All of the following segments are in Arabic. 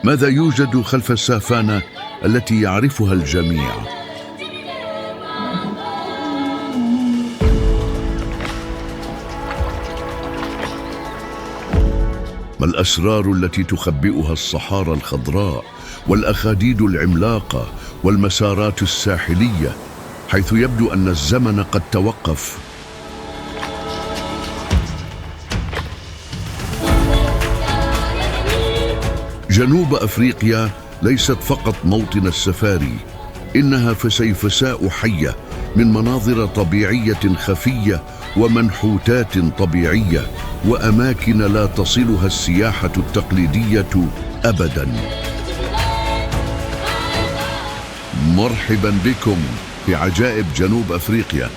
ماذا يوجد خلف السافانا التي يعرفها الجميع؟ ما الأسرار التي تخبئها الصحارى الخضراء والأخاديد العملاقة والمسارات الساحلية، حيث يبدو أن الزمن قد توقف؟ جنوب أفريقيا ليست فقط موطن السفاري، إنها فسيفساء حية من مناظر طبيعية خفية ومنحوتات طبيعية وأماكن لا تصلها السياحة التقليدية أبداً. مرحباً بكم في عجائب جنوب أفريقيا.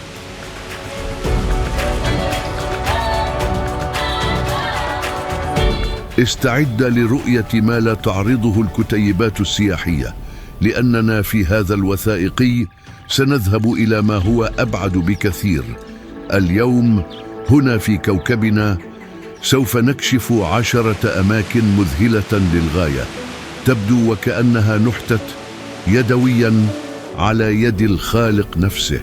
استعد لرؤية ما لا تعرضه الكتيبات السياحية، لأننا في هذا الوثائقي سنذهب إلى ما هو أبعد بكثير. اليوم هنا في كوكبنا سوف نكشف 10 أماكن مذهلة للغاية، تبدو وكأنها نحتت يدوياً على يد الخالق نفسه.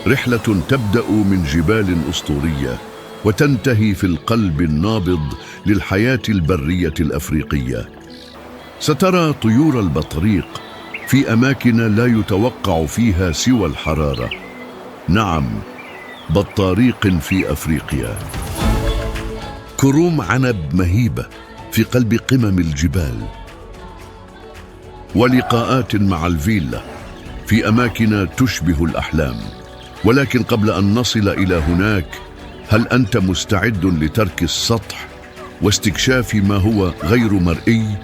رحلة تبدأ من جبال أسطورية وتنتهي في القلب النابض للحياة البرية الأفريقية. سترى طيور البطريق في أماكن لا يتوقع فيها سوى الحرارة. نعم، بطاريق في أفريقيا. كروم عنب مهيبة في قلب قمم الجبال، ولقاءات مع الفيلا في أماكن تشبه الأحلام. ولكن قبل أن نصل إلى هناك، هل أنت مستعد لترك السطح واستكشاف ما هو غير مرئي؟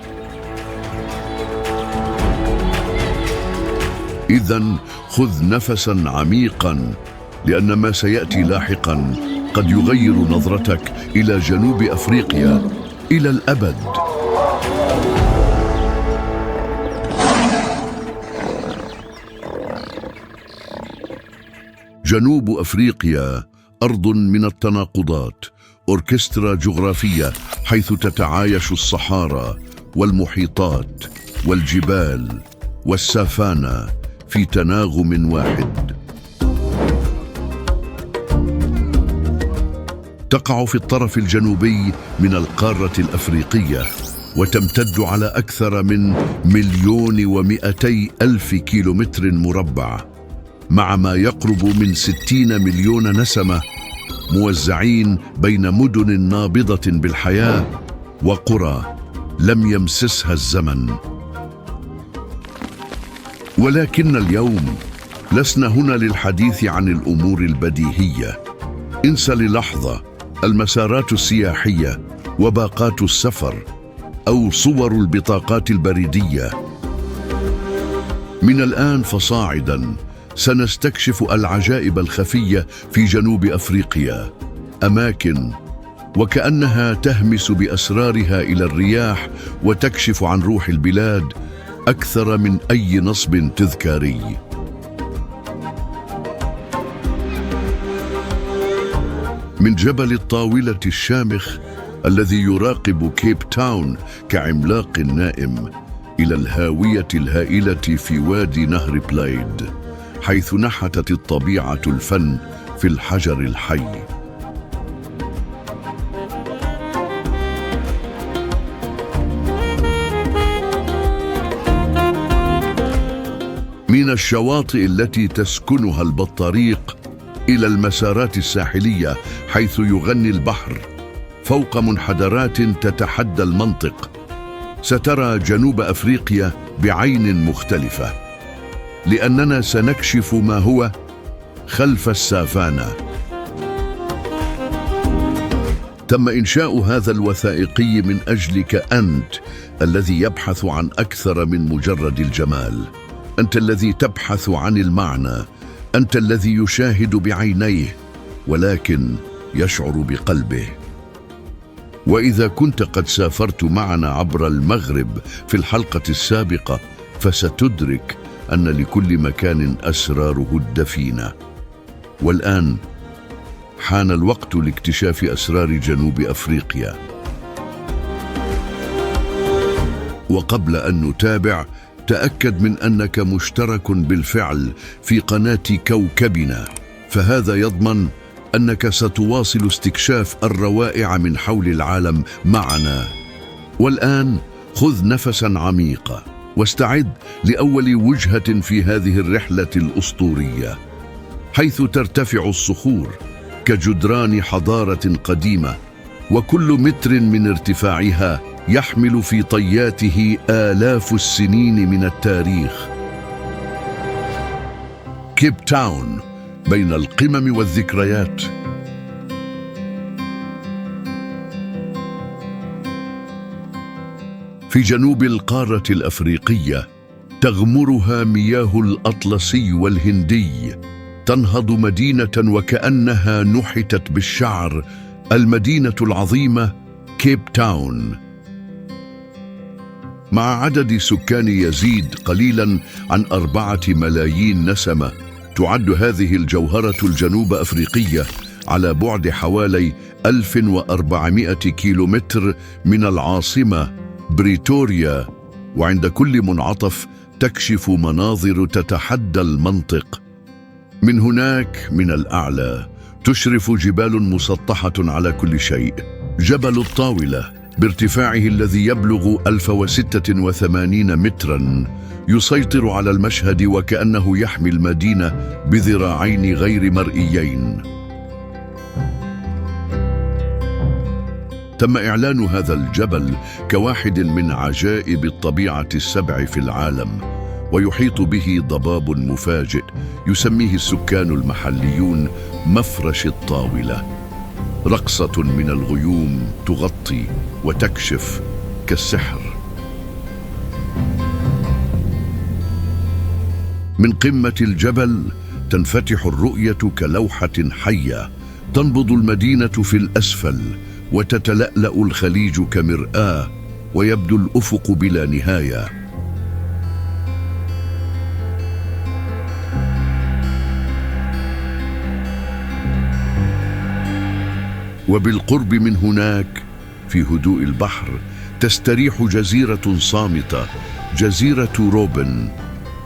إذن خذ نفساً عميقاً، لأن ما سيأتي لاحقاً قد يغير نظرتك إلى جنوب أفريقيا إلى الأبد. جنوب أفريقيا أرض من التناقضات، أوركسترا جغرافية حيث تتعايش الصحارى والمحيطات والجبال والسافانا في تناغم واحد. تقع في الطرف الجنوبي من القارة الأفريقية، وتمتد على أكثر من 1,200,000 كيلومتر مربع، مع ما يقرب من 60 مليون نسمة موزعين بين مدن نابضة بالحياة وقرى لم يمسسها الزمن. ولكن اليوم لسنا هنا للحديث عن الأمور البديهية. انسى للحظة المسارات السياحية وباقات السفر أو صور البطاقات البريدية. من الآن فصاعداً سنستكشف العجائب الخفية في جنوب أفريقيا، أماكن وكأنها تهمس بأسرارها إلى الرياح وتكشف عن روح البلاد أكثر من أي نصب تذكاري. من جبل الطاولة الشامخ الذي يراقب كيب تاون كعملاق نائم، إلى الهاوية الهائلة في وادي نهر بلايد، حيث نحتت الطبيعة الفن في الحجر الحي. من الشواطئ التي تسكنها البطاريق إلى المسارات الساحلية حيث يغني البحر فوق منحدرات تتحدى المنطق، سترى جنوب أفريقيا بعين مختلفة، لأننا سنكشف ما هو خلف السافانا. تم إنشاء هذا الوثائقي من أجلك أنت، الذي يبحث عن أكثر من مجرد الجمال. أنت الذي تبحث عن المعنى، أنت الذي يشاهد بعينيه ولكن يشعر بقلبه. وإذا كنت قد سافرت معنا عبر المغرب في الحلقة السابقة، فستدرك أن لكل مكان أسراره الدفينة. والآن حان الوقت لاكتشاف أسرار جنوب أفريقيا. وقبل أن نتابع، تأكد من أنك مشترك بالفعل في قناة كوكبنا، فهذا يضمن أنك ستواصل استكشاف الروائع من حول العالم معنا. والآن خذ نفساً عميقاً واستعد لأول وجهة في هذه الرحلة الأسطورية، حيث ترتفع الصخور كجدران حضارة قديمة، وكل متر من ارتفاعها يحمل في طياته آلاف السنين من التاريخ. كيب تاون بين القمم والذكريات. في جنوب القارة الأفريقية تغمرها مياه الأطلسي والهندي، تنهض مدينة وكأنها نحتت بالشعر، المدينة العظيمة كيب تاون. مع عدد سكان يزيد قليلاً عن 4 ملايين نسمة، تعد هذه الجوهرة الجنوب أفريقية على بعد حوالي 1400 كيلومتر من العاصمة بريتوريا، وعند كل منعطف تكشف مناظر تتحدى المنطق. من هناك من الأعلى تشرف جبال مسطحة على كل شيء. جبل الطاولة بارتفاعه الذي يبلغ 1086 متراً يسيطر على المشهد وكأنه يحمي المدينة بذراعين غير مرئيين. تم إعلان هذا الجبل كواحد من عجائب الطبيعة ال7 في العالم، ويحيط به ضباب مفاجئ يسميه السكان المحليون مفرش الطاولة، رقصة من الغيوم تغطي وتكشف كالسحر. من قمة الجبل تنفتح الرؤية كلوحة حية، تنبض المدينة في الأسفل وتتلألأ الخليج كمرآة، ويبدو الأفق بلا نهاية. وبالقرب من هناك في هدوء البحر تستريح جزيرة صامتة، جزيرة روبن،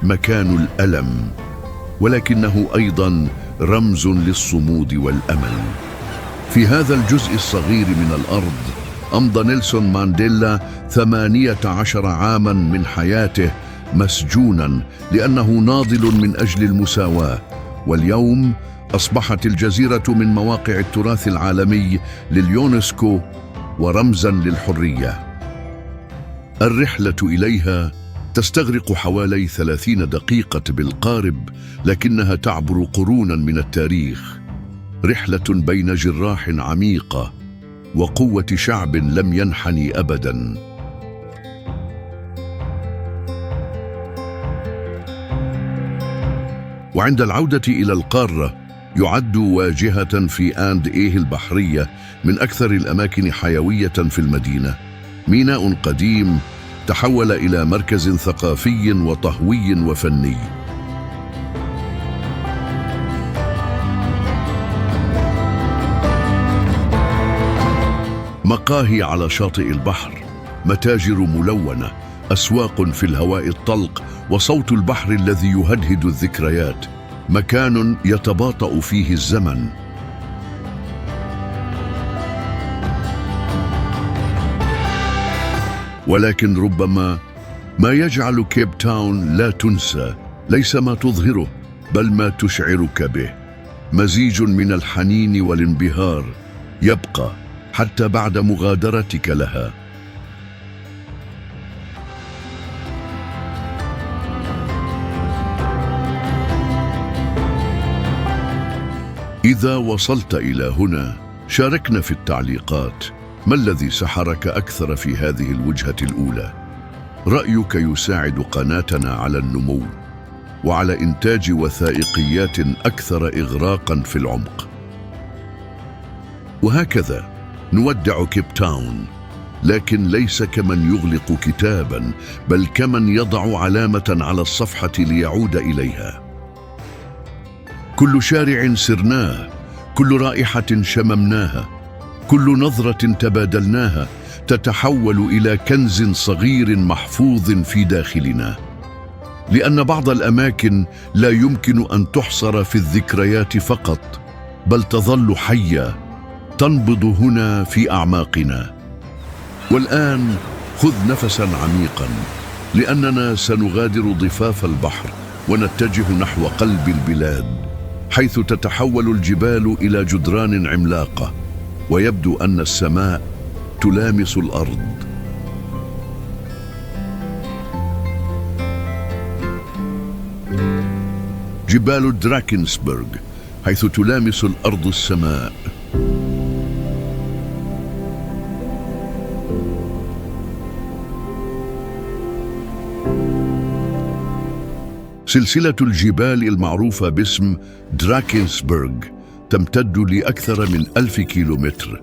مكان الألم، ولكنه أيضاً رمز للصمود والأمل. في هذا الجزء الصغير من الأرض أمضى نيلسون مانديلا 18 عاماً من حياته مسجوناً لأنه ناضل من أجل المساواة، واليوم أصبحت الجزيرة من مواقع التراث العالمي لليونسكو ورمزاً للحرية. الرحلة إليها تستغرق حوالي 30 دقيقة بالقارب، لكنها تعبر قرونا من التاريخ، رحلة بين جراح عميقة وقوة شعب لم ينحني أبدا. وعند العودة إلى القارة يعد واجهة في آند إيه البحرية من أكثر الأماكن حيوية في المدينة، ميناء قديم تحول إلى مركز ثقافي وطهوي وفني. مقاهي على شاطئ البحر، متاجر ملونة، أسواق في الهواء الطلق، وصوت البحر الذي يهدهد الذكريات، مكان يتباطأ فيه الزمن. ولكن ربما ما يجعل كيب تاون لا تنسى ليس ما تظهره، بل ما تشعرك به، مزيج من الحنين والانبهار يبقى حتى بعد مغادرتك لها. إذا وصلت إلى هنا شاركنا في التعليقات، ما الذي سحرك أكثر في هذه الوجهة الأولى؟ رأيك يساعد قناتنا على النمو وعلى إنتاج وثائقيات أكثر إغراقاً في العمق. وهكذا نودع كيب تاون، لكن ليس كمن يغلق كتاباً، بل كمن يضع علامة على الصفحة ليعود إليها. كل شارع سرناه، كل رائحة شممناها، كل نظرة تبادلناها تتحول إلى كنز صغير محفوظ في داخلنا، لأن بعض الأماكن لا يمكن أن تحصر في الذكريات فقط، بل تظل حية تنبض هنا في أعماقنا. والآن خذ نفساً عميقاً، لأننا سنغادر ضفاف البحر ونتجه نحو قلب البلاد، حيث تتحول الجبال إلى جدران عملاقة، ويبدو أن السماء تلامس الأرض. جبال دراكنسبرغ، حيث تلامس الأرض السماء. سلسلة الجبال المعروفة باسم دراكنسبرغ تمتد لأكثر من 1000 كيلومتر،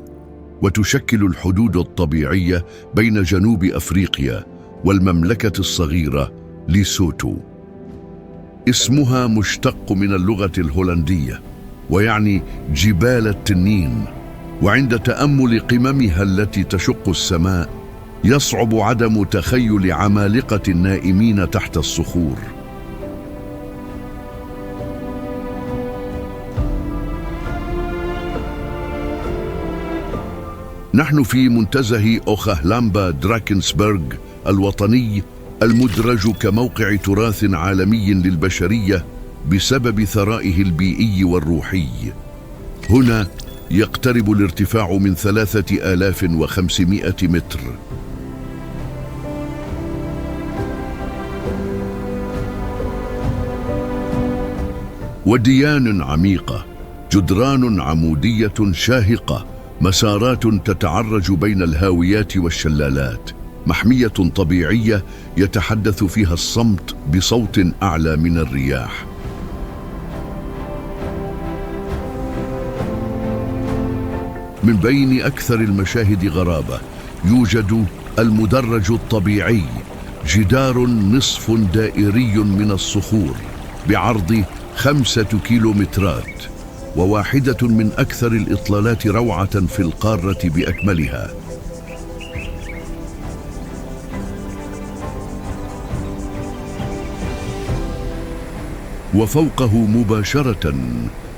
وتشكل الحدود الطبيعية بين جنوب أفريقيا والمملكة الصغيرة ليسوتو. اسمها مشتق من اللغة الهولندية ويعني جبال التنين، وعند تأمل قممها التي تشق السماء يصعب عدم تخيل عمالقة النائمين تحت الصخور. نحن في منتزه أوخالامبا دراكنسبرغ الوطني، المدرج كموقع تراث عالمي للبشرية بسبب ثرائه البيئي والروحي. هنا يقترب الارتفاع من 3500 متر. وديان عميقة، جدران عمودية شاهقة، مسارات تتعرج بين الهاويات والشلالات، محمية طبيعية يتحدث فيها الصمت بصوت أعلى من الرياح. من بين أكثر المشاهد غرابة يوجد المدرج الطبيعي، جدار نصف دائري من الصخور بعرض 5 كيلومترات، وواحدة من أكثر الإطلالات روعة في القارة بأكملها. وفوقه مباشرة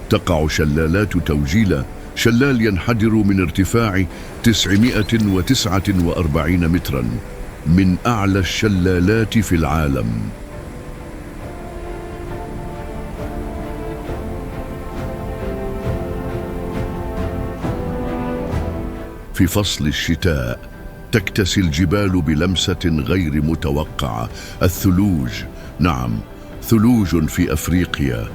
تقع شلالات توجيلا، شلال ينحدر من ارتفاع 949 متراً، من أعلى الشلالات في العالم. في فصل الشتاء تكتسي الجبال بلمسة غير متوقعة. الثلوج، نعم، ثلوج في أفريقيا،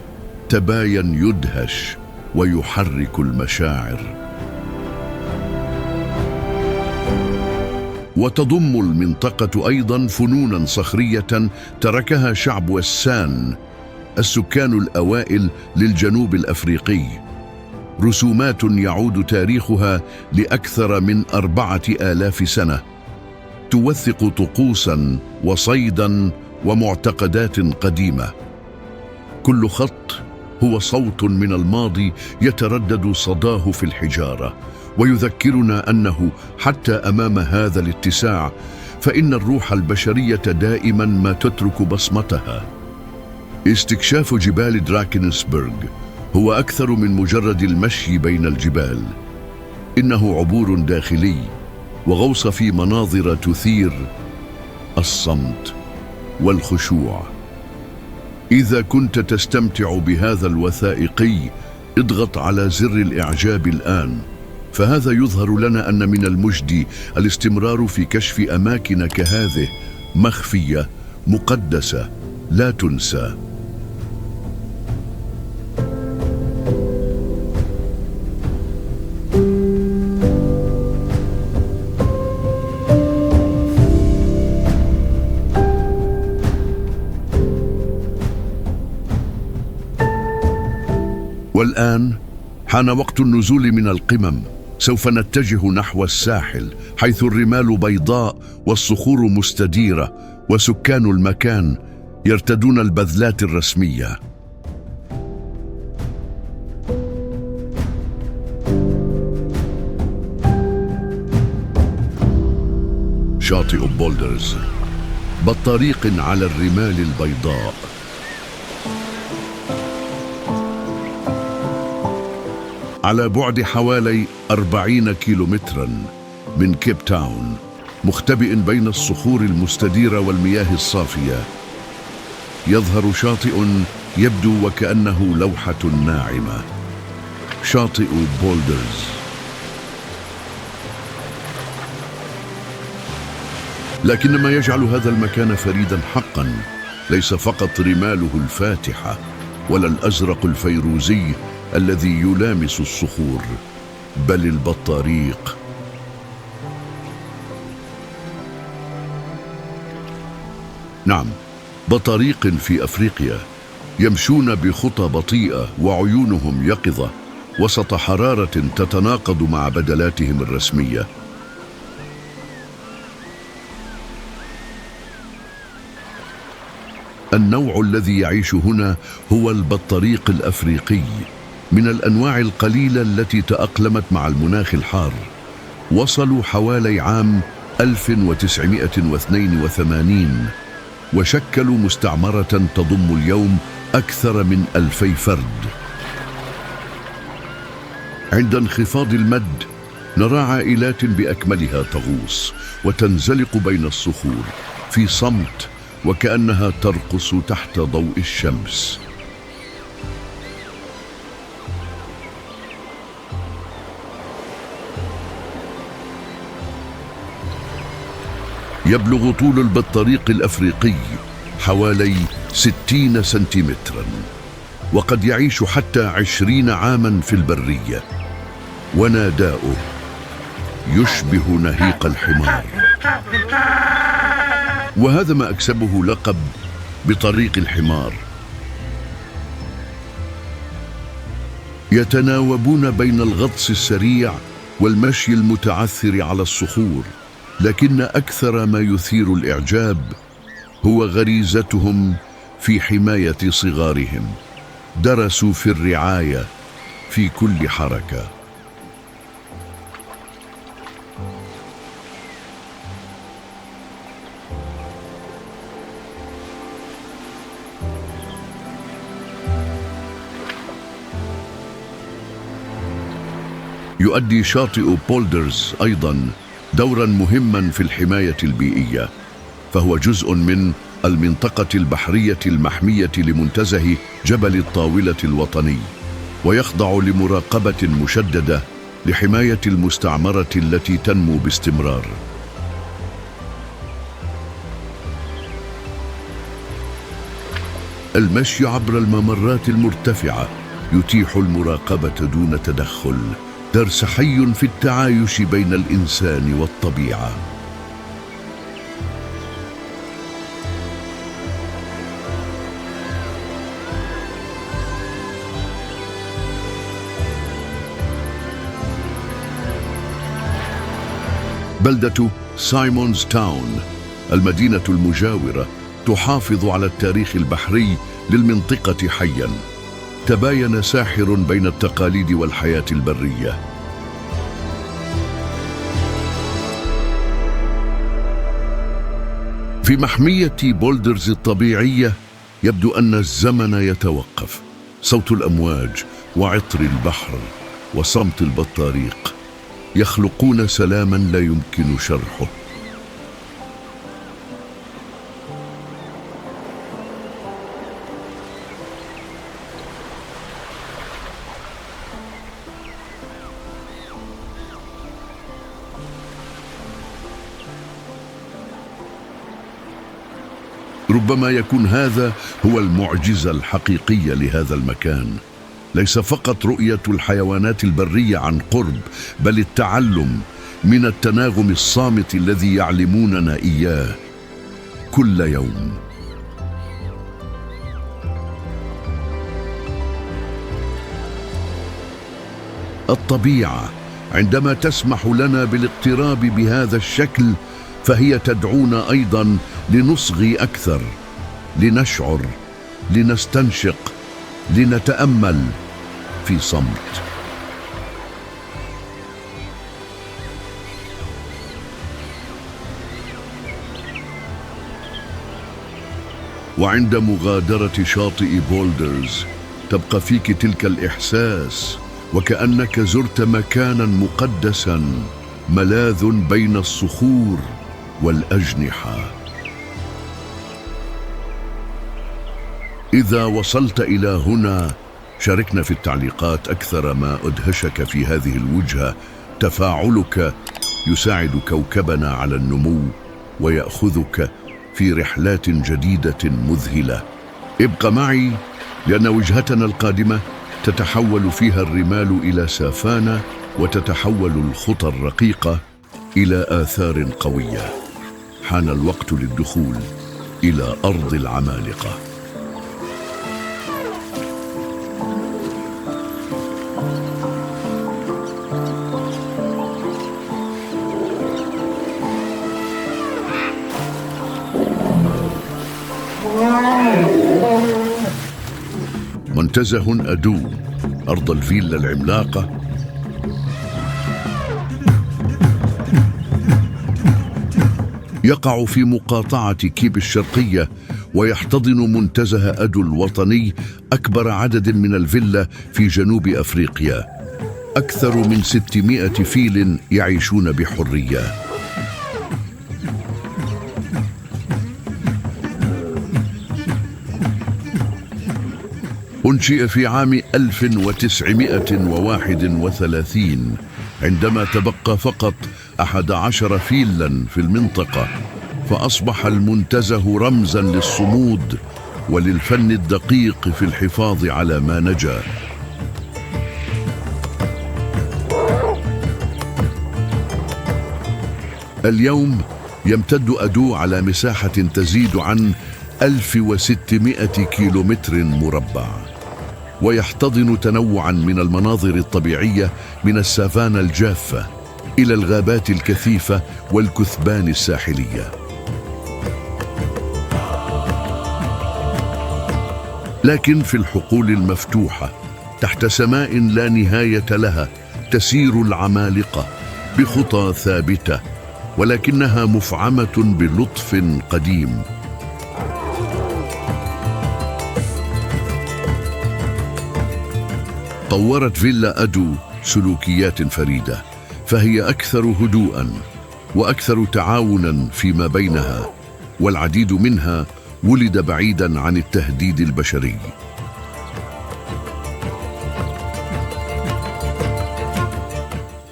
تباين يدهش ويحرك المشاعر. وتضم المنطقة أيضا فنونا صخرية تركها شعب وسان، السكان الأوائل للجنوب الأفريقي، رسومات يعود تاريخها لأكثر من 4000 سنة، توثق طقوسا وصيدا ومعتقدات قديمة. كل خط هو صوت من الماضي يتردد صداه في الحجارة، ويذكرنا أنه حتى أمام هذا الاتساع فإن الروح البشرية دائما ما تترك بصمتها. استكشاف جبال دراكنسبرغ هو أكثر من مجرد المشي بين الجبال، إنه عبور داخلي وغوص في مناظر تثير الصمت والخشوع. إذا كنت تستمتع بهذا الوثائقي، اضغط على زر الإعجاب الآن، فهذا يظهر لنا أن من المجدي الاستمرار في كشف أماكن كهذه، مخفية، مقدسة، لا تنسى. والآن حان وقت النزول من القمم. سوف نتجه نحو الساحل، حيث الرمال بيضاء والصخور مستديرة، وسكان المكان يرتدون البذلات الرسمية. شاطئ بولدرز، بطريق على الرمال البيضاء. على بعد حوالي 40 كيلومترا من كيب تاون، مختبئ بين الصخور المستديرة والمياه الصافية، يظهر شاطئ يبدو وكأنه لوحة ناعمة، شاطئ بولدرز. لكن ما يجعل هذا المكان فريدا حقا ليس فقط رماله الفاتحة ولا الأزرق الفيروزي الذي يلامس الصخور، بل البطاريق. نعم، بطاريق في أفريقيا يمشون بخطى بطيئة وعيونهم يقظة وسط حرارة تتناقض مع بدلاتهم الرسمية. النوع الذي يعيش هنا هو البطريق الأفريقي، من الأنواع القليلة التي تأقلمت مع المناخ الحار. وصلوا حوالي عام 1982 وشكلوا مستعمرة تضم اليوم أكثر من 2000 فرد. عند انخفاض المد نرى عائلات بأكملها تغوص وتنزلق بين الصخور في صمت وكأنها ترقص تحت ضوء الشمس. يبلغ طول البطريق الأفريقي حوالي 60 سنتيمترا، وقد يعيش حتى 20 عاما في البرية، وناداؤه يشبه نهيق الحمار. وهذا ما أكسبه لقب بطريق الحمار. يتناوبون بين الغطس السريع والمشي المتعثر على الصخور، لكن أكثر ما يثير الإعجاب هو غريزتهم في حماية صغارهم. درسوا في الرعاية في كل حركة. يؤدي شاطئ بولدرز أيضاً دوراً مهماً في الحماية البيئية، فهو جزء من المنطقة البحرية المحمية لمنتزه جبل الطاولة الوطني، ويخضع لمراقبة مشددة لحماية المستعمرة التي تنمو باستمرار. المشي عبر الممرات المرتفعة يتيح المراقبة دون تدخل، درس حي في التعايش بين الإنسان والطبيعة. بلدة سايمونز تاون، المدينة المجاورة، تحافظ على التاريخ البحري للمنطقة حياً. تباين ساحر بين التقاليد والحياة البرية. في محمية بولدرز الطبيعية يبدو أن الزمن يتوقف. صوت الأمواج وعطر البحر وصمت البطاريق يخلقون سلاماً لا يمكن شرحه. ربما يكون هذا هو المعجزة الحقيقية لهذا المكان، ليس فقط رؤية الحيوانات البرية عن قرب، بل التعلم من التناغم الصامت الذي يعلموننا إياه كل يوم. الطبيعة عندما تسمح لنا بالاقتراب بهذا الشكل فهي تدعونا أيضاً لنصغي أكثر، لنشعر، لنستنشق، لنتأمل في صمت. وعند مغادرة شاطئ بولدرز تبقى فيك تلك الإحساس وكأنك زرت مكانا مقدسا ملاذ بين الصخور والأجنحة. إذا وصلت إلى هنا شاركنا في التعليقات أكثر ما أدهشك في هذه الوجهة. تفاعلك يساعد كوكبنا على النمو ويأخذك في رحلات جديدة مذهلة. ابق معي لأن وجهتنا القادمة تتحول فيها الرمال إلى سافانا وتتحول الخطى الرقيقة إلى آثار قوية. حان الوقت للدخول إلى أرض العمالقة. منتزه أدو، أرض الفيلا العملاقة. يقع في مقاطعة كيب الشرقية، ويحتضن منتزه أدو الوطني أكبر عدد من الفيلا في جنوب أفريقيا. أكثر من 600 فيل يعيشون بحرية. أنشئ في عام 1931 عندما تبقى فقط 11 فيلا في المنطقة، فأصبح المنتزه رمزا للصمود وللفن الدقيق في الحفاظ على ما نجا. اليوم يمتد أدو على مساحة تزيد عن 1600 كيلومتر مربع، ويحتضن تنوعا من المناظر الطبيعية من السافانا الجافة إلى الغابات الكثيفة والكثبان الساحلية. لكن في الحقول المفتوحة تحت سماء لا نهاية لها تسير العمالقة بخطى ثابتة، ولكنها مفعمة بلطف قديم. طورت فيلا أدو سلوكيات فريدة، فهي أكثر هدوءاً وأكثر تعاوناً فيما بينها، والعديد منها ولد بعيداً عن التهديد البشري.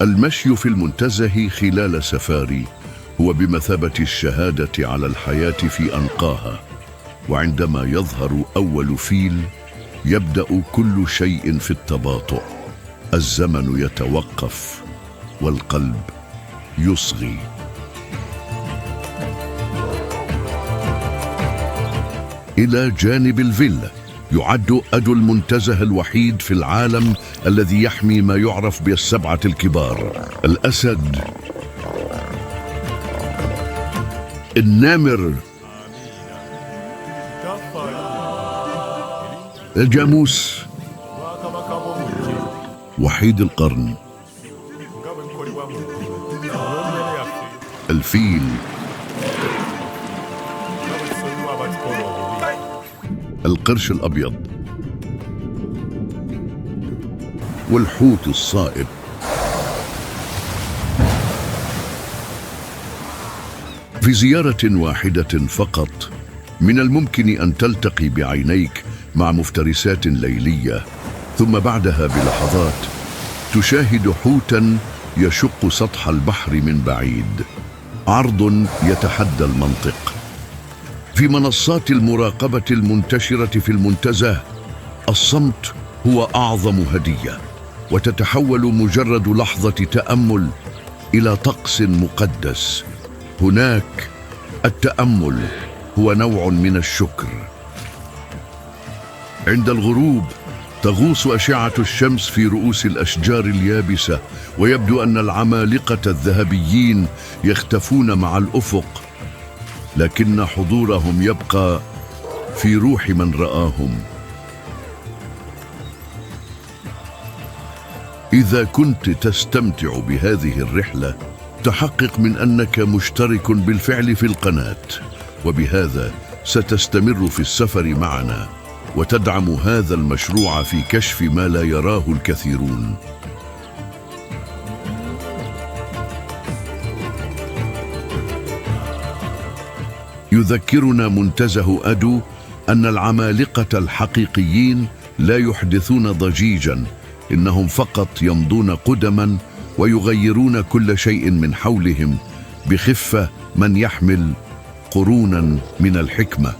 المشي في المنتزه خلال سفاري هو بمثابة الشهادة على الحياة في أنقاها، وعندما يظهر أول فيل يبدأ كل شيء في التباطؤ. الزمن يتوقف والقلب يصغي. إلى جانب الفيلا يعد أدو المنتزه الوحيد في العالم الذي يحمي ما يعرف بالسبعة الكبار: الأسد، النمر، الجاموس، وحيد القرن، الفيل، القرش الأبيض، والحوت الصائب. في زيارة واحدة فقط من الممكن أن تلتقي بعينيك مع مفترسات ليلية، ثم بعدها بلحظات تشاهد حوتاً يشق سطح البحر من بعيد. عرض يتحدى المنطق. في منصات المراقبة المنتشرة في المنتزه، الصمت هو أعظم هدية، وتتحول مجرد لحظة تأمل إلى طقس مقدس. هناك التأمل هو نوع من الشكر. عند الغروب تغوص أشعة الشمس في رؤوس الأشجار اليابسة، ويبدو أن العمالقة الذهبيين يختفون مع الأفق، لكن حضورهم يبقى في روح من رآهم. إذا كنت تستمتع بهذه الرحلة، تحقق من أنك مشترك بالفعل في القناة، وبهذا ستستمر في السفر معنا وتدعم هذا المشروع في كشف ما لا يراه الكثيرون. يذكرنا منتزه أدو أن العمالقة الحقيقيين لا يحدثون ضجيجاً، إنهم فقط يمضون قدماً ويغيرون كل شيء من حولهم بخفة من يحمل قروناً من الحكمة.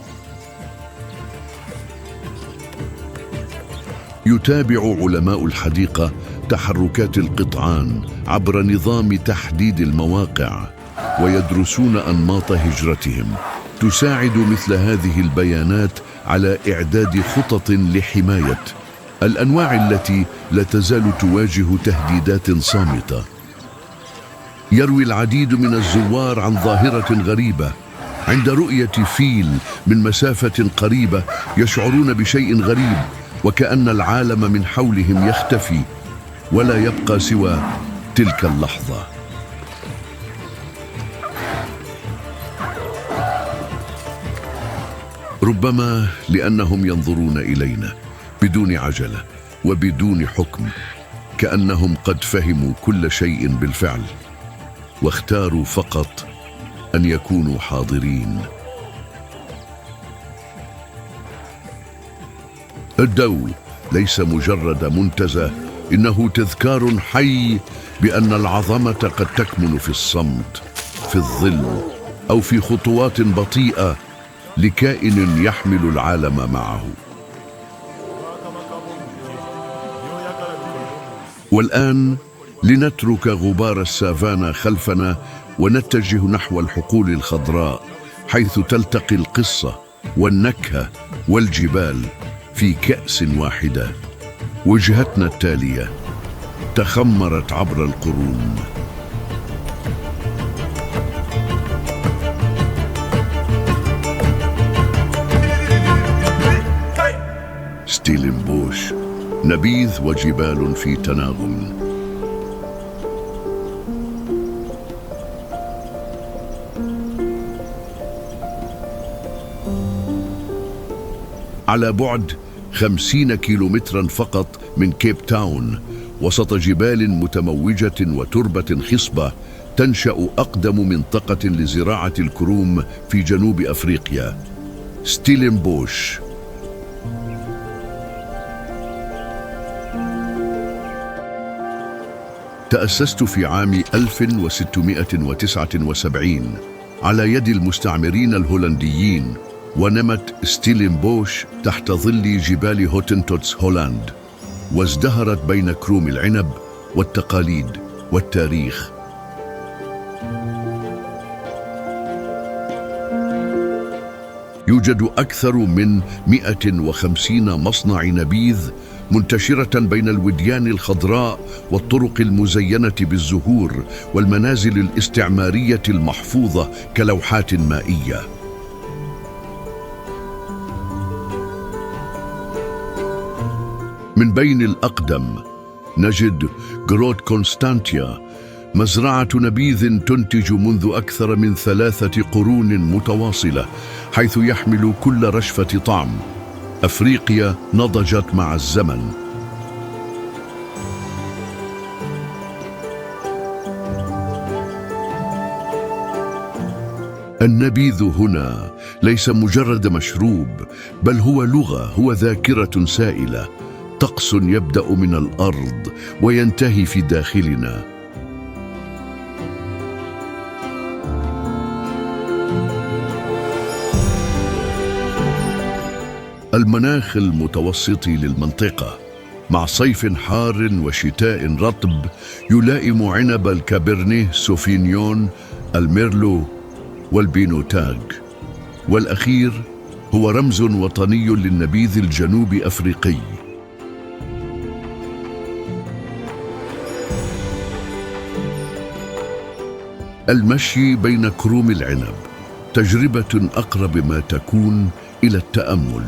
يتابع علماء الحديقة تحركات القطعان عبر نظام تحديد المواقع ويدرسون أنماط هجرتهم. تساعد مثل هذه البيانات على إعداد خطط لحماية الأنواع التي لا تزال تواجه تهديدات صامتة. يروي العديد من الزوار عن ظاهرة غريبة. عند رؤية فيل من مسافة قريبة يشعرون بشيء غريب، وكأن العالم من حولهم يختفي ولا يبقى سوى تلك اللحظة. ربما لأنهم ينظرون إلينا بدون عجلة وبدون حكم، كأنهم قد فهموا كل شيء بالفعل واختاروا فقط أن يكونوا حاضرين. الدو ليس مجرد منتزه، إنه تذكار حي بأن العظمة قد تكمن في الصمت، في الظل، أو في خطوات بطيئة لكائن يحمل العالم معه. والآن لنترك غبار السافانا خلفنا ونتجه نحو الحقول الخضراء، حيث تلتقي القصة والنكهة والجبال في كأس واحدة. وجهتنا التالية تخمرت عبر القرون. ستيلنبوش، نبيذ وجبال في تناغم. على بعد 50 كيلومترا فقط من كيب تاون، وسط جبال متموجة وتربة خصبة، تنشأ أقدم منطقة لزراعة الكروم في جنوب أفريقيا، ستيلنبوش. تأسست في عام 1679 على يد المستعمرين الهولنديين، ونمت ستيلنبوش تحت ظل جبال هوتنتوتس هولاند، وازدهرت بين كروم العنب والتقاليد والتاريخ. يوجد أكثر من 150 مصنع نبيذ منتشرة بين الوديان الخضراء والطرق المزينة بالزهور والمنازل الاستعمارية المحفوظة كلوحات مائية. من بين الأقدم نجد جروت كونستانتيا، مزرعة نبيذ تنتج منذ أكثر من 3 قرون متواصلة، حيث يحمل كل رشفة طعم. أفريقيا نضجت مع الزمن. النبيذ هنا ليس مجرد مشروب، بل هو لغة، هو ذاكرة سائلة، طقس يبدأ من الأرض وينتهي في داخلنا. المناخ المتوسطي للمنطقة، مع صيف حار وشتاء رطب، يلائم عنب الكابرنيه سوفينيون، الميرلو والبينوتاج. والأخير هو رمز وطني للنبيذ الجنوبي أفريقي. المشي بين كروم العنب تجربة أقرب ما تكون إلى التأمل.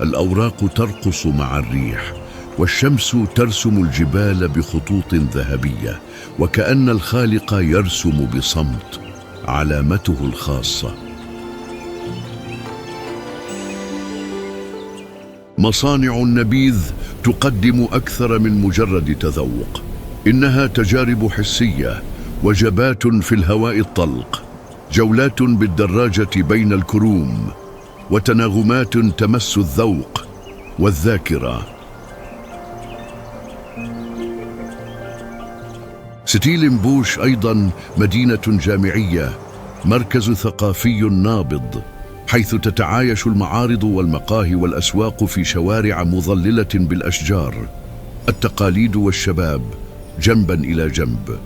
الأوراق ترقص مع الريح، والشمس ترسم الجبال بخطوط ذهبية، وكأن الخالق يرسم بصمت علامته الخاصة. مصانع النبيذ تقدم أكثر من مجرد تذوق، إنها تجارب حسية، وجبات في الهواء الطلق، جولات بالدراجة بين الكروم، وتناغمات تمس الذوق والذاكرة. ستيلنبوش أيضا مدينة جامعية، مركز ثقافي نابض، حيث تتعايش المعارض والمقاهي والأسواق في شوارع مظللة بالأشجار، التقاليد والشباب جنبا إلى جنب.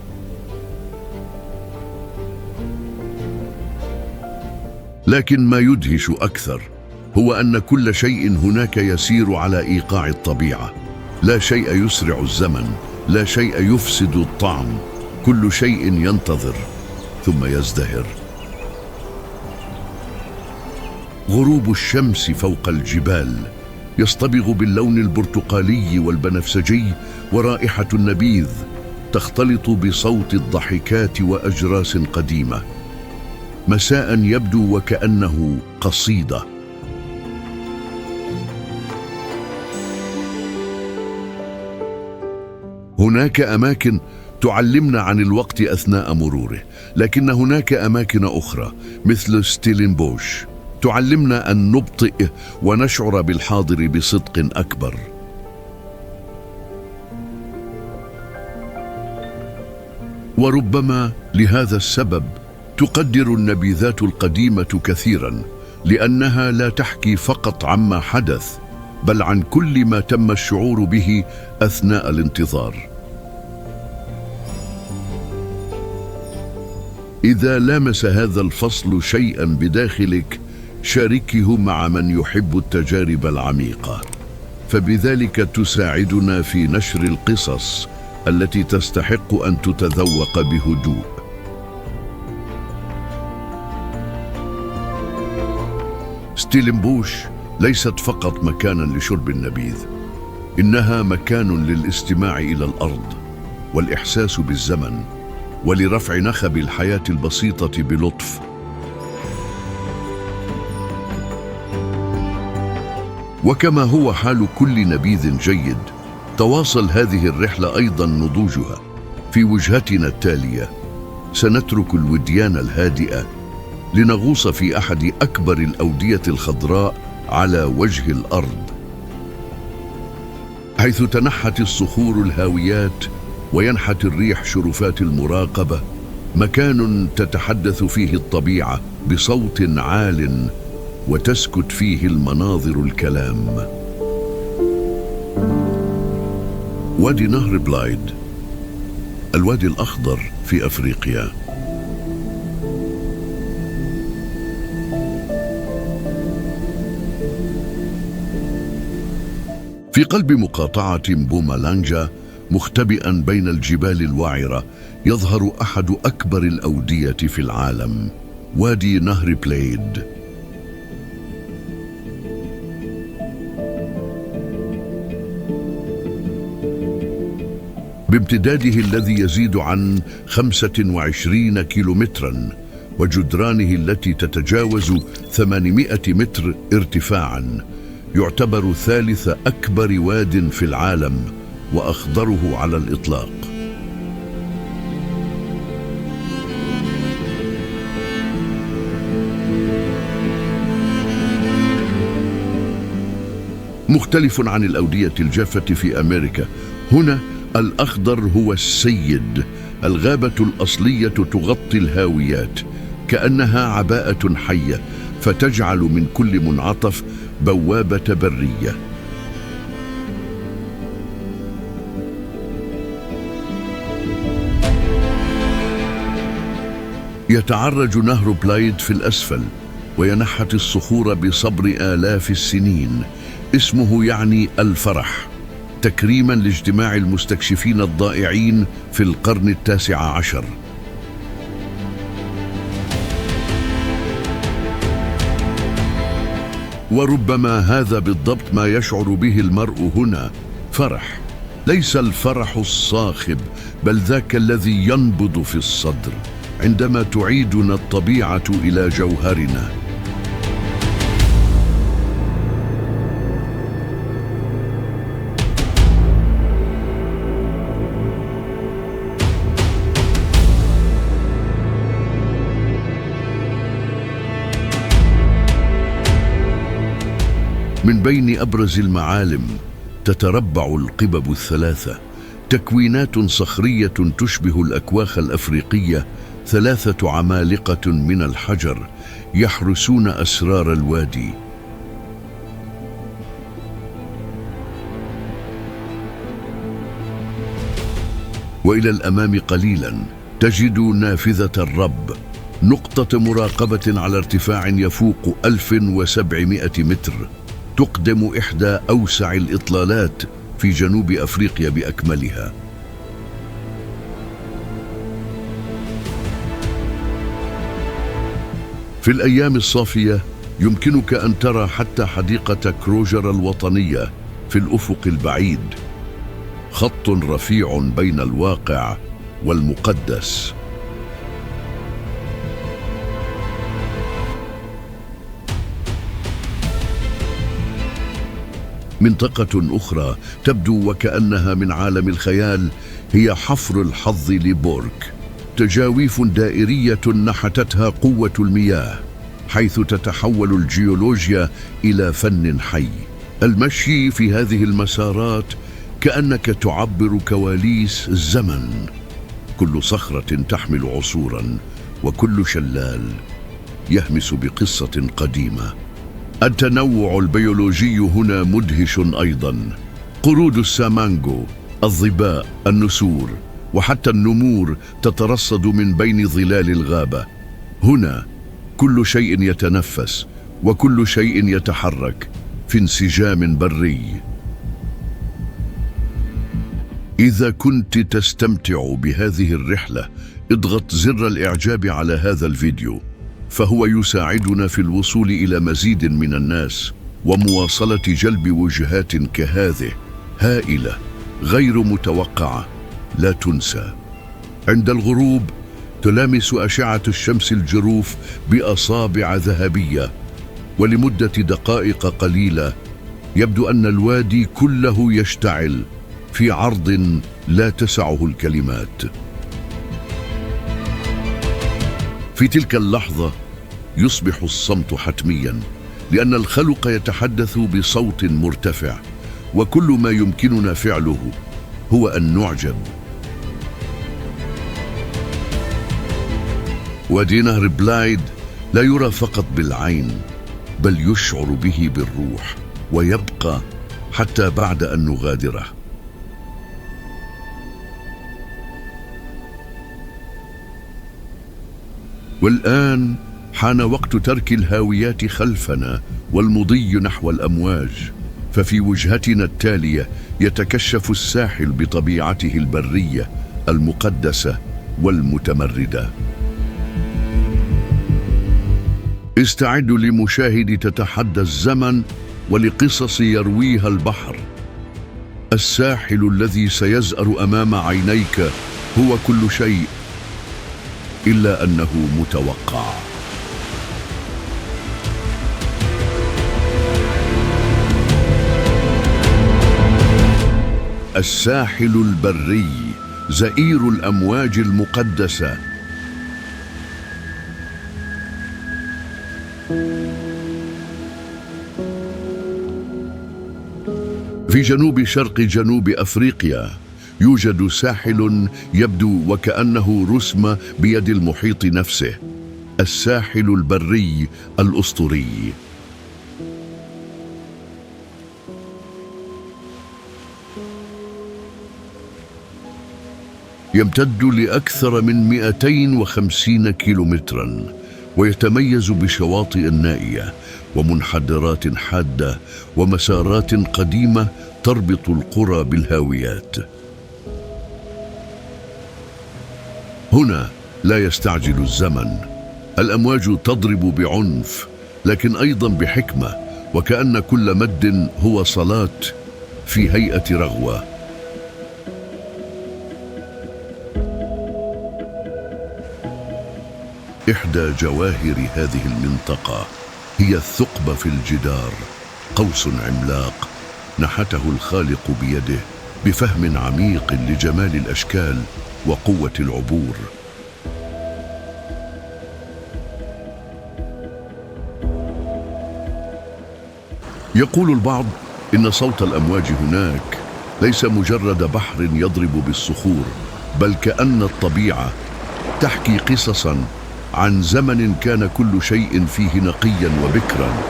لكن ما يدهش أكثر هو أن كل شيء هناك يسير على إيقاع الطبيعة، لا شيء يسرع الزمن، لا شيء يفسد الطعم، كل شيء ينتظر ثم يزدهر. غروب الشمس فوق الجبال يصطبغ باللون البرتقالي والبنفسجي، ورائحة النبيذ تختلط بصوت الضحكات وأجراس قديمة. مساء يبدو وكأنه قصيدة. هناك أماكن تعلمنا عن الوقت أثناء مروره، لكن هناك أماكن أخرى مثل ستيلنبوش تعلمنا أن نبطئ ونشعر بالحاضر بصدق أكبر. وربما لهذا السبب تقدر النبيذات القديمة كثيرا، لأنها لا تحكي فقط عما حدث، بل عن كل ما تم الشعور به أثناء الانتظار. إذا لامس هذا الفصل شيئا بداخلك، شاركه مع من يحب التجارب العميقة، فبذلك تساعدنا في نشر القصص التي تستحق أن تتذوق بهدوء. ستيلنبوش ليست فقط مكانا لشرب النبيذ، إنها مكان للاستماع إلى الأرض والإحساس بالزمن، ولرفع نخب الحياة البسيطة بلطف. وكما هو حال كل نبيذ جيد، تواصل هذه الرحلة أيضا نضوجها. في وجهتنا التالية سنترك الوديان الهادئة لنغوص في أحد أكبر الأودية الخضراء على وجه الأرض، حيث تنحت الصخور الهاويات وينحت الريح شرفات المراقبة، مكان تتحدث فيه الطبيعة بصوت عال وتسكت فيه المناظر الكلام. وادي نهر بلايد، الوادي الأخضر في أفريقيا. في قلب مقاطعة مبومالانجا، مختبئا بين الجبال الوعرة، يظهر أحد أكبر الأودية في العالم، وادي نهر بلايد. بامتداده الذي يزيد عن 25 كيلومترا، وجدرانه التي تتجاوز 800 متر ارتفاعا، يعتبر ثالث أكبر واد في العالم وأخضره على الإطلاق. مختلف عن الأودية الجافة في أمريكا، هنا الأخضر هو السيد. الغابة الأصلية تغطي الهاويات كأنها عباءة حية، فتجعل من كل منعطف بوابة برية. يتعرج نهر بلايد في الأسفل وينحت الصخور بصبر آلاف السنين. اسمه يعني الفرح، تكريما لاجتماع المستكشفين الضائعين في القرن ال19. وربما هذا بالضبط ما يشعر به المرء هنا، فرح. ليس الفرح الصاخب، بل ذاك الذي ينبض في الصدر عندما تعيدنا الطبيعة إلى جوهرنا. من بين أبرز المعالم تتربع القبب الثلاثة، تكوينات صخرية تشبه الأكواخ الأفريقية، 3 عمالقة من الحجر يحرسون أسرار الوادي. وإلى الأمام قليلا تجد نافذة الرب، نقطة مراقبة على ارتفاع يفوق 1700 متر، تقدم إحدى أوسع الإطلالات في جنوب أفريقيا بأكملها. في الأيام الصافية يمكنك أن ترى حتى حديقة كروجر الوطنية في الأفق البعيد، خط رفيع بين الواقع والمقدس. منطقة أخرى تبدو وكأنها من عالم الخيال هي حفر الحظ لبورك، تجاويف دائرية نحتتها قوة المياه، حيث تتحول الجيولوجيا إلى فن حي. المشي في هذه المسارات كأنك تعبر كواليس الزمن، كل صخرة تحمل عصورا، وكل شلال يهمس بقصة قديمة. التنوع البيولوجي هنا مدهش أيضا، قرود السامانجو، الظباء، النسور، وحتى النمور تترصد من بين ظلال الغابة. هنا كل شيء يتنفس وكل شيء يتحرك في انسجام بري. إذا كنت تستمتع بهذه الرحلة، اضغط زر الإعجاب على هذا الفيديو، فهو يساعدنا في الوصول إلى مزيد من الناس ومواصلة جلب وجهات كهذه هائلة غير متوقعة. لا تنسى، عند الغروب تلامس أشعة الشمس الجروف بأصابع ذهبية، ولمدة دقائق قليلة يبدو أن الوادي كله يشتعل في عرض لا تسعه الكلمات. في تلك اللحظة يصبح الصمت حتميا، لأن الخلق يتحدث بصوت مرتفع، وكل ما يمكننا فعله هو أن نعجب. وادي نهر بلايد لا يرى فقط بالعين، بل يشعر به بالروح، ويبقى حتى بعد أن نغادره. والآن حان وقت ترك الهاويات خلفنا والمضي نحو الأمواج، ففي وجهتنا التالية يتكشف الساحل بطبيعته البرية المقدسة والمتمردة. استعد لمشاهد تتحدى الزمن ولقصص يرويها البحر. الساحل الذي سيزأر أمام عينيك هو كل شيء إلا أنه متوقع. الساحل البري زئير الأمواج المقدسة. في جنوب شرق جنوب أفريقيا يوجد ساحل يبدو وكأنه رسم بيد المحيط نفسه، الساحل البري الأسطوري. يمتد لأكثر من 250 كيلومترا، ويتميز بشواطئ نائية ومنحدرات حادة ومسارات قديمة تربط القرى بالهاويات. هنا لا يستعجل الزمن، الأمواج تضرب بعنف لكن أيضا بحكمة، وكأن كل مد هو صلاة في هيئة رغوة. إحدى جواهر هذه المنطقة هي الثقب في الجدار، قوس عملاق نحته الخالق بيده بفهم عميق لجمال الأشكال وقوة العبور. يقول البعض إن صوت الأمواج هناك ليس مجرد بحر يضرب بالصخور، بل كأن الطبيعة تحكي قصصاً عن زمن كان كل شيء فيه نقياً وبكراً.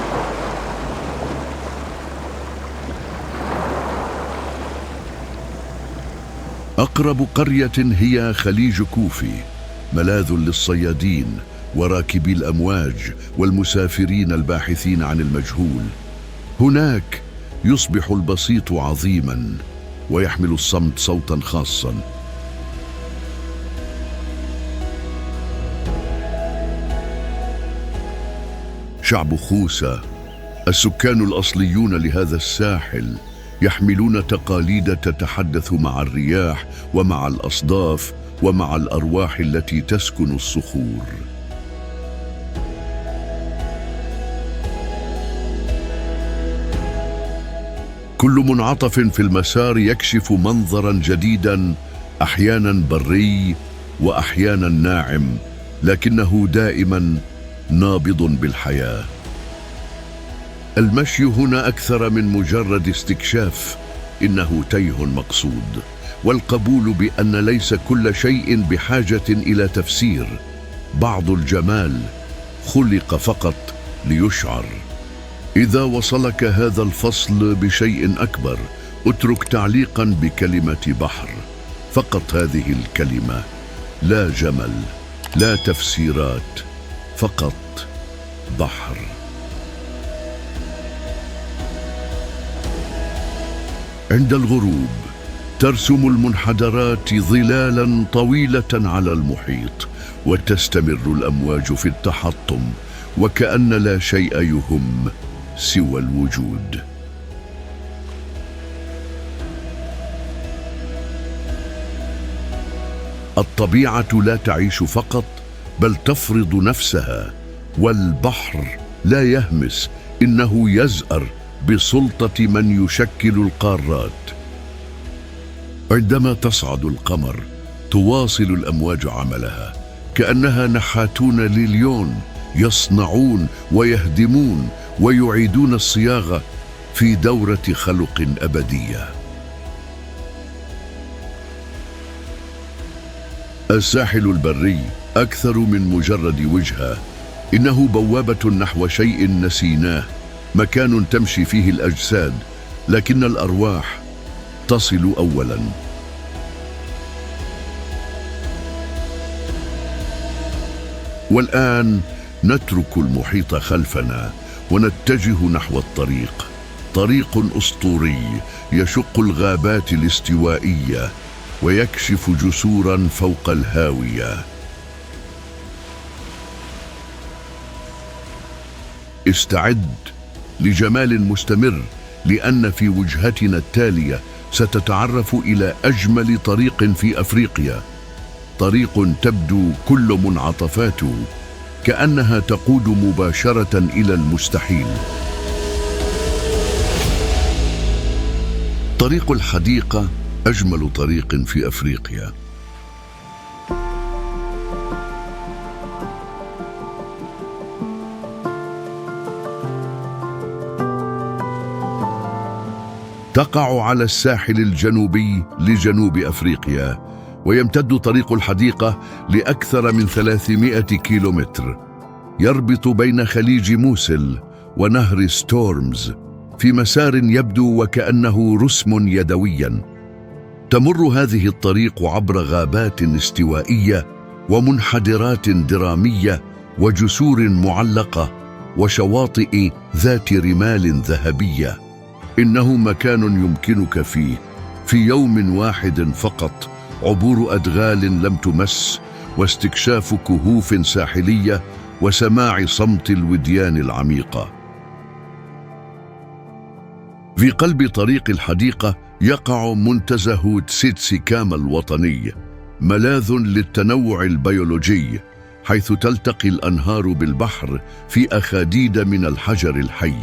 أقرب قرية هي خليج كوفي، ملاذ للصيادين وراكبي الأمواج والمسافرين الباحثين عن المجهول. هناك يصبح البسيط عظيماً ويحمل الصمت صوتاً خاصاً. شعب خوسة، السكان الأصليون لهذا الساحل، يحملون تقاليد تتحدث مع الرياح ومع الأصداف ومع الأرواح التي تسكن الصخور. كل منعطف في المسار يكشف منظراً جديداً، أحياناً بري وأحياناً ناعم، لكنه دائماً نابض بالحياة. المشي هنا أكثر من مجرد استكشاف، إنه تيه مقصود، والقبول بأن ليس كل شيء بحاجة إلى تفسير. بعض الجمال خلق فقط ليشعر. إذا وصلك هذا الفصل بشيء أكبر، اترك تعليقا بكلمة بحر، فقط هذه الكلمة، لا جمل، لا تفسيرات، فقط بحر. عند الغروب ترسم المنحدرات ظلالا طويلة على المحيط، وتستمر الأمواج في التحطم، وكأن لا شيء يهم سوى الوجود. الطبيعة لا تعيش فقط، بل تفرض نفسها، والبحر لا يهمس، إنه يزأر بسلطة من يشكل القارات. عندما تصعد القمر تواصل الأمواج عملها، كأنها نحاتون ليليون يصنعون ويهدمون ويعيدون الصياغة في دورة خلق أبدية. الساحل البري أكثر من مجرد وجهة، إنه بوابة نحو شيء نسيناه، مكان تمشي فيه الأجساد لكن الأرواح تصل أولاً. والآن نترك المحيط خلفنا ونتجه نحو الطريق، طريق أسطوري يشق الغابات الاستوائية ويكشف جسوراً فوق الهاوية. استعد لجمال مستمر، لأن في وجهتنا التالية ستتعرف إلى أجمل طريق في أفريقيا، طريق تبدو كل منعطفاته كأنها تقود مباشرة إلى المستحيل. طريق الحديقة أجمل طريق في أفريقيا. تقع على الساحل الجنوبي لجنوب أفريقيا، ويمتد طريق الحديقة لأكثر من 300 كيلومتر، يربط بين خليج موسل ونهر ستورمز في مسار يبدو وكأنه رسم يدويا. تمر هذه الطريق عبر غابات استوائية ومنحدرات درامية وجسور معلقة وشواطئ ذات رمال ذهبية. إنه مكان يمكنك فيه في يوم واحد فقط عبور أدغال لم تمس، واستكشاف كهوف ساحلية، وسماع صمت الوديان العميقة. في قلب طريق الحديقة يقع منتزه هوتسيتسي-كاما الوطني، ملاذ للتنوع البيولوجي، حيث تلتقي الأنهار بالبحر في أخاديد من الحجر الحي.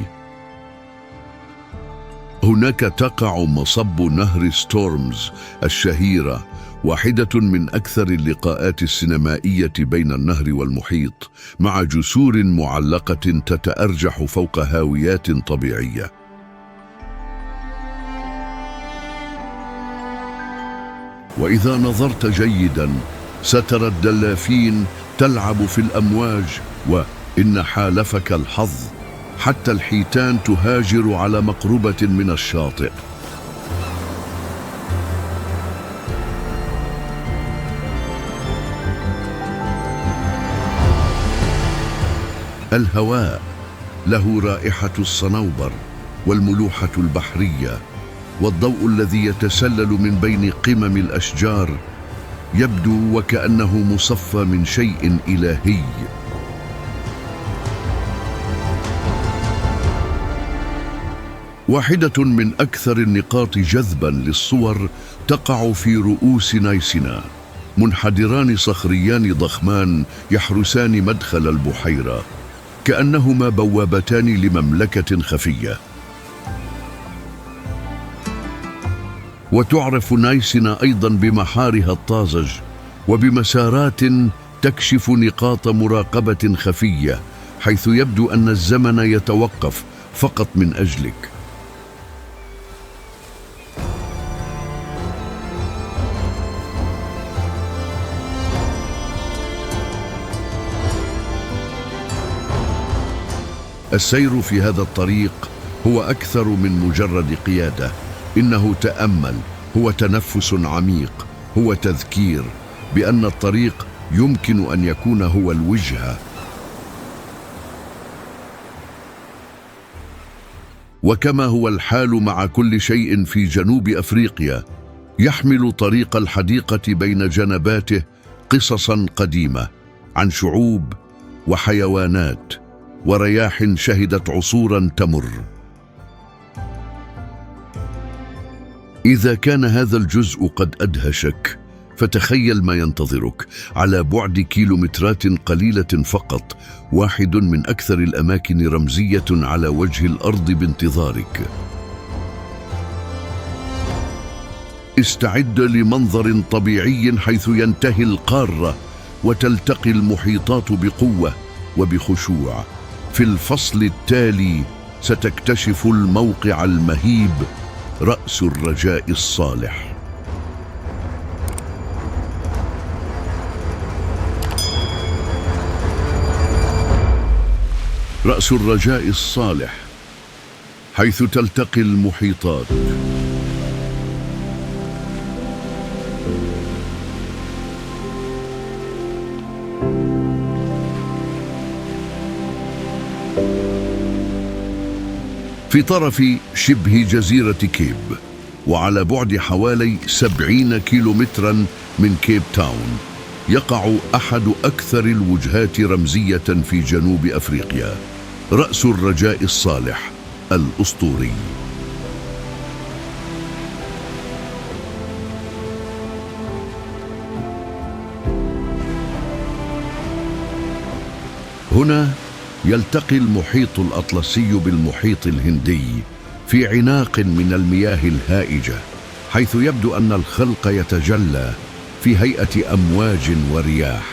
هناك تقع مصب نهر ستورمز الشهيرة، واحدة من أكثر اللقاءات السينمائية بين النهر والمحيط، مع جسور معلقة تتأرجح فوق هاويات طبيعية. وإذا نظرت جيدا سترى الدلافين تلعب في الأمواج، وإن حالفك الحظ حتى الحيتان تهاجر على مقربة من الشاطئ. الهواء له رائحة الصنوبر والملوحة البحرية، والضوء الذي يتسلل من بين قمم الأشجار يبدو وكأنه مصفى من شيء إلهي. واحدة من أكثر النقاط جذباً للصور تقع في رؤوس نايسينا، منحدران صخريان ضخمان يحرسان مدخل البحيرة كأنهما بوابتان لمملكة خفية. وتعرف نايسينا أيضاً بمحارها الطازج وبمسارات تكشف نقاط مراقبة خفية، حيث يبدو أن الزمن يتوقف فقط من أجلك. السير في هذا الطريق هو أكثر من مجرد قيادة، إنه تأمل، هو تنفس عميق، هو تذكير بأن الطريق يمكن أن يكون هو الوجهة. وكما هو الحال مع كل شيء في جنوب أفريقيا، يحمل طريق الحديقة بين جنباته قصصاً قديمة عن شعوب وحيوانات ورياح شهدت عصوراً تمر. إذا كان هذا الجزء قد أدهشك، فتخيل ما ينتظرك على بعد كيلومترات قليلة فقط. واحد من أكثر الأماكن رمزية على وجه الأرض بانتظارك. استعد لمنظر طبيعي حيث ينتهي القارة وتلتقي المحيطات بقوة وبخشوع. في الفصل التالي ستكتشف الموقع المهيب، رأس الرجاء الصالح. رأس الرجاء الصالح، حيث تلتقي المحيطات. في طرف شبه جزيرة كيب، وعلى بعد حوالي 70 كيلومترا من كيب تاون، يقع أحد أكثر الوجهات رمزية في جنوب أفريقيا، رأس الرجاء الصالح الأسطوري. هنا يلتقي المحيط الأطلسي بالمحيط الهندي في عناق من المياه الهائجة، حيث يبدو أن الخلق يتجلى في هيئة أمواج ورياح.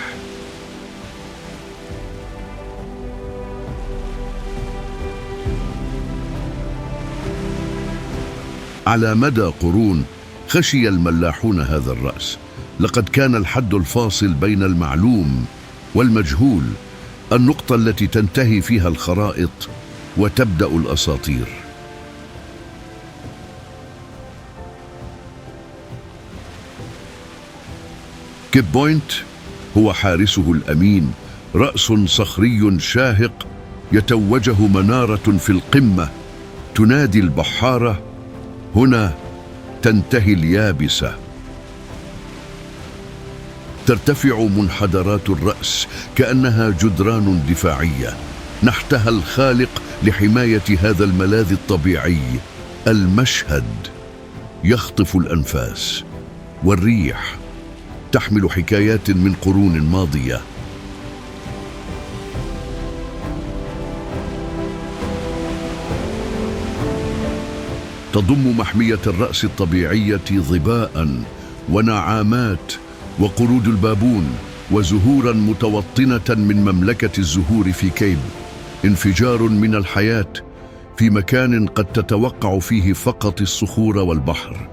على مدى قرون خشي الملاحون هذا الرأس، لقد كان الحد الفاصل بين المعلوم والمجهول، النقطة التي تنتهي فيها الخرائط وتبدأ الأساطير. كيب بوينت هو حارسه الأمين، رأس صخري شاهق يتوجه منارة في القمة تنادي البحارة: هنا تنتهي اليابسة. ترتفع منحدرات الرأس كأنها جدران دفاعية، نحتها الخالق لحماية هذا الملاذ الطبيعي. المشهد يخطف الأنفاس، والريح تحمل حكايات من قرون ماضية. تضم محمية الرأس الطبيعية ظباء ونعامات وقرود البابون وزهورا متوطنة من مملكة الزهور في كيب، انفجار من الحياة في مكان قد تتوقع فيه فقط الصخور والبحر.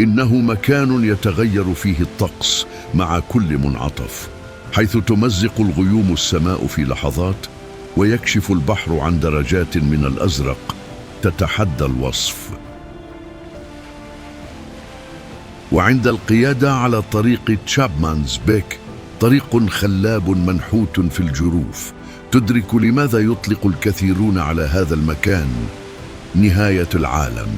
إنه مكان يتغير فيه الطقس مع كل منعطف، حيث تمزق الغيوم السماء في لحظات، ويكشف البحر عن درجات من الأزرق تتحدى الوصف. وعند القيادة على طريق تشابمانز بيك، طريق خلاب منحوت في الجروف، تدرك لماذا يطلق الكثيرون على هذا المكان نهاية العالم.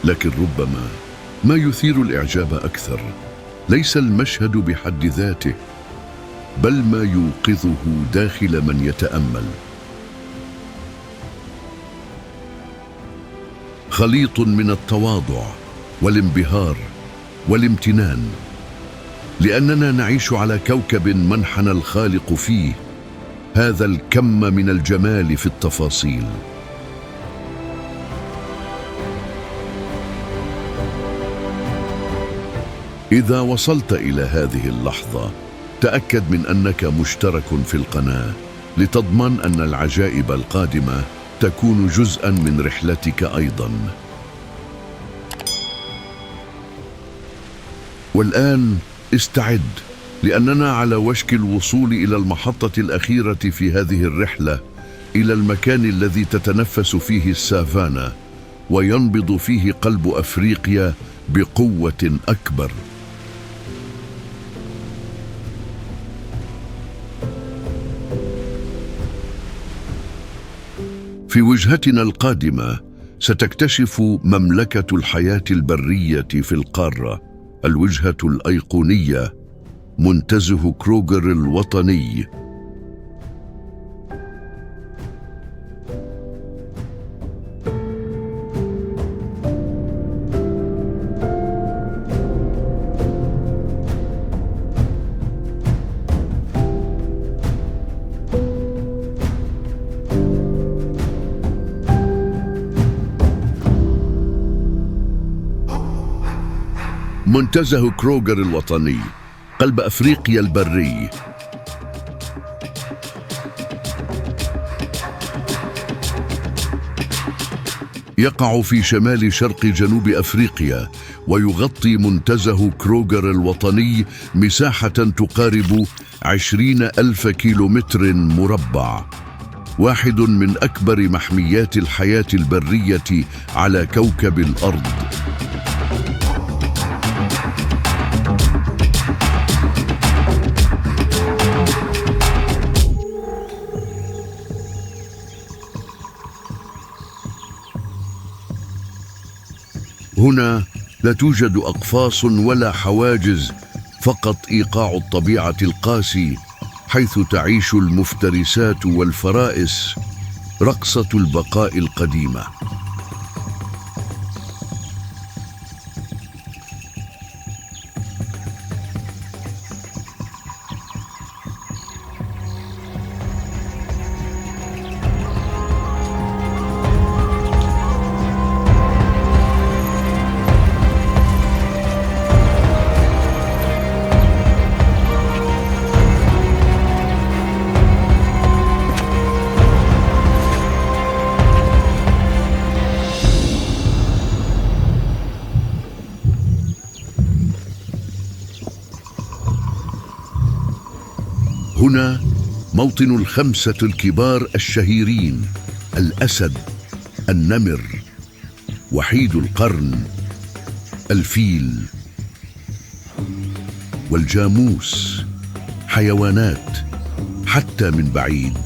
لكن ربما ما يثير الإعجاب أكثر ليس المشهد بحد ذاته، بل ما يوقظه داخل من يتأمل. خليط من التواضع والانبهار والامتنان، لأننا نعيش على كوكب منحنا الخالق فيه هذا الكم من الجمال في التفاصيل. إذا وصلت إلى هذه اللحظة، تأكد من أنك مشترك في القناة، لتضمن أن العجائب القادمة تكون جزءاً من رحلتك أيضاً. والآن استعد، لأننا على وشك الوصول إلى المحطة الأخيرة في هذه الرحلة، إلى المكان الذي تتنفس فيه السافانا وينبض فيه قلب أفريقيا بقوة أكبر. في وجهتنا القادمة ستكتشف مملكة الحياة البرية في القارة، الوجهة الأيقونية، منتزه كروغر الوطني. منتزه كروغر الوطني، قلب أفريقيا البري. يقع في شمال شرق جنوب أفريقيا، ويغطي منتزه كروغر الوطني مساحة تقارب 20,000 كيلومتر مربع، واحد من أكبر محميات الحياة البرية على كوكب الأرض. هنا لا توجد أقفاص ولا حواجز، فقط إيقاع الطبيعة القاسي، حيث تعيش المفترسات والفرائس، رقصة البقاء القديمة. هنا موطن الخمسة الكبار الشهيرين: الأسد، النمر، وحيد القرن، الفيل، والجاموس. حيوانات حتى من بعيد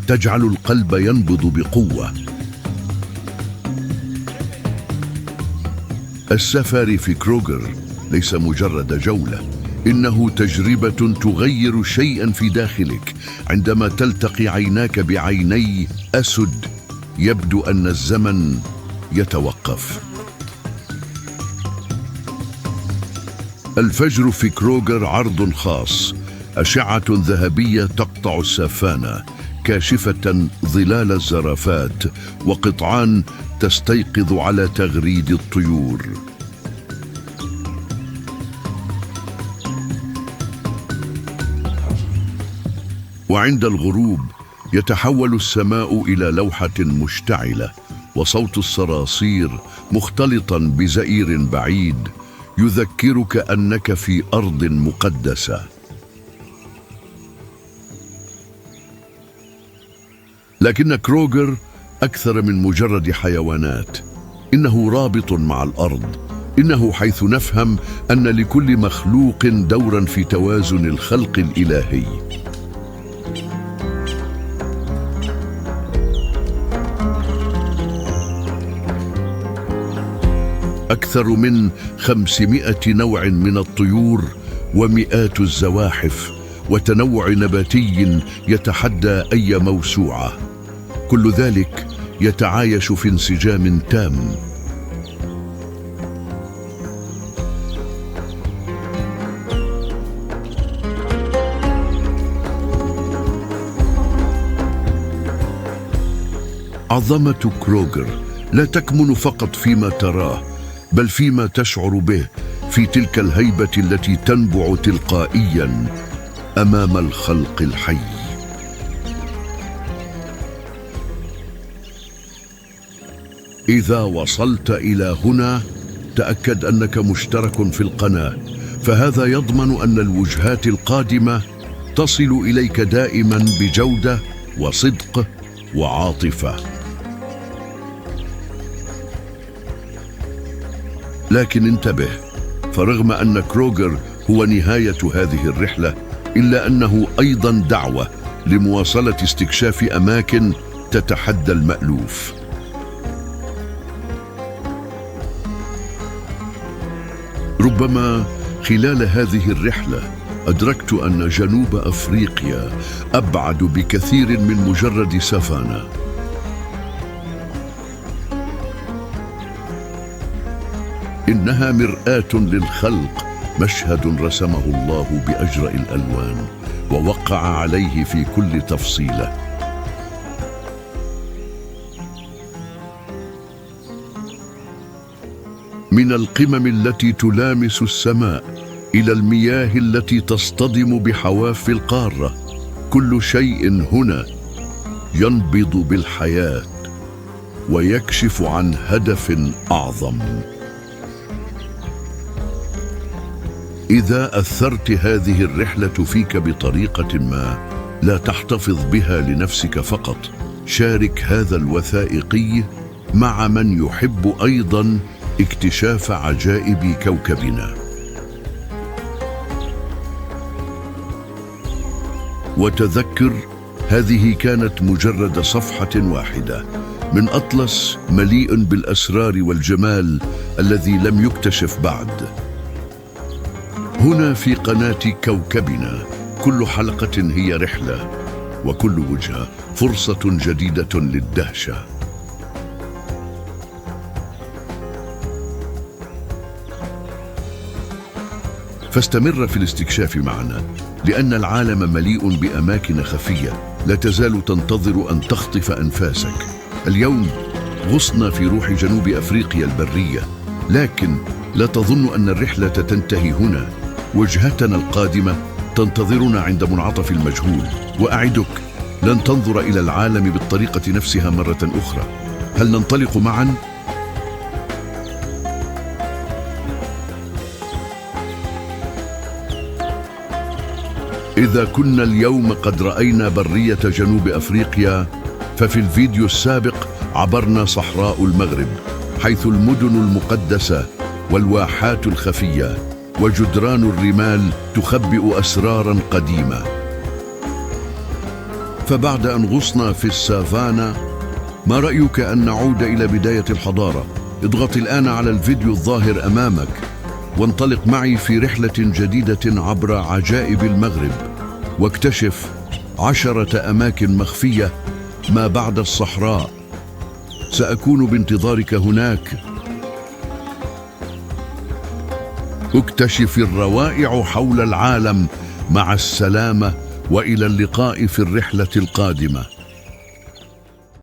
تجعل القلب ينبض بقوة. السفاري في كروغر ليس مجرد جولة، إنه تجربة تغير شيئاً في داخلك. عندما تلتقي عيناك بعيني أسد، يبدو أن الزمن يتوقف. الفجر في كروغر عرض خاص، أشعة ذهبية تقطع السافانا، كاشفة ظلال الزرافات، وقطعان تستيقظ على تغريد الطيور. وعند الغروب يتحول السماء إلى لوحة مشتعلة، وصوت الصراصير مختلطا بزئير بعيد يذكرك أنك في أرض مقدسة. لكن كروغر أكثر من مجرد حيوانات، إنه رابط مع الأرض، إنه حيث نفهم أن لكل مخلوق دورا في توازن الخلق الإلهي. أكثر من 500 نوع من الطيور ومئات الزواحف وتنوع نباتي يتحدى أي موسوعة، كل ذلك يتعايش في انسجام تام. عظمة كروغر لا تكمن فقط فيما تراه، بل فيما تشعر به، في تلك الهيبة التي تنبع تلقائيا أمام الخلق الحي. إذا وصلت إلى هنا تأكد أنك مشترك في القناة، فهذا يضمن أن الوجهات القادمة تصل إليك دائما بجودة وصدق وعاطفة. لكن انتبه، فرغم أن كروغر هو نهاية هذه الرحلة، إلا أنه أيضا دعوة لمواصلة استكشاف أماكن تتحدى المألوف. ربما خلال هذه الرحلة أدركت أن جنوب أفريقيا أبعد بكثير من مجرد سافانا. إنها مرآة للخلق، مشهد رسمه الله بأجرأ الألوان ووقع عليه في كل تفصيلة. من القمم التي تلامس السماء إلى المياه التي تصطدم بحواف القارة، كل شيء هنا ينبض بالحياة ويكشف عن هدف أعظم. إذا أثرت هذه الرحلة فيك بطريقة ما، لا تحتفظ بها لنفسك فقط، شارك هذا الوثائقي مع من يحب أيضا اكتشاف عجائب كوكبنا. وتذكر، هذه كانت مجرد صفحة واحدة من أطلس مليء بالأسرار والجمال الذي لم يكتشف بعد. هنا في قناة كوكبنا، كل حلقة هي رحلة، وكل وجهة فرصة جديدة للدهشة. فاستمر في الاستكشاف معنا، لأن العالم مليء بأماكن خفية لا تزال تنتظر أن تخطف أنفاسك. اليوم غصنا في روح جنوب أفريقيا البرية، لكن لا تظن أن الرحلة تنتهي هنا. وجهتنا القادمة تنتظرنا عند منعطف المجهول، وأعدك لن تنظر إلى العالم بالطريقة نفسها مرة أخرى. هل ننطلق معا؟ إذا كنا اليوم قد رأينا برية جنوب أفريقيا، ففي الفيديو السابق عبرنا صحراء المغرب، حيث المدن المقدسة والواحات الخفية وجدران الرمال تخبئ أسراراً قديمة. فبعد أن غصنا في السافانا، ما رأيك أن نعود إلى بداية الحضارة؟ اضغط الآن على الفيديو الظاهر أمامك وانطلق معي في رحلة جديدة عبر عجائب المغرب، واكتشف 10 أماكن مخفية ما بعد الصحراء. سأكون بانتظارك هناك. اكتشف الروائع حول العالم. مع السلامة، وإلى اللقاء في الرحلة القادمة.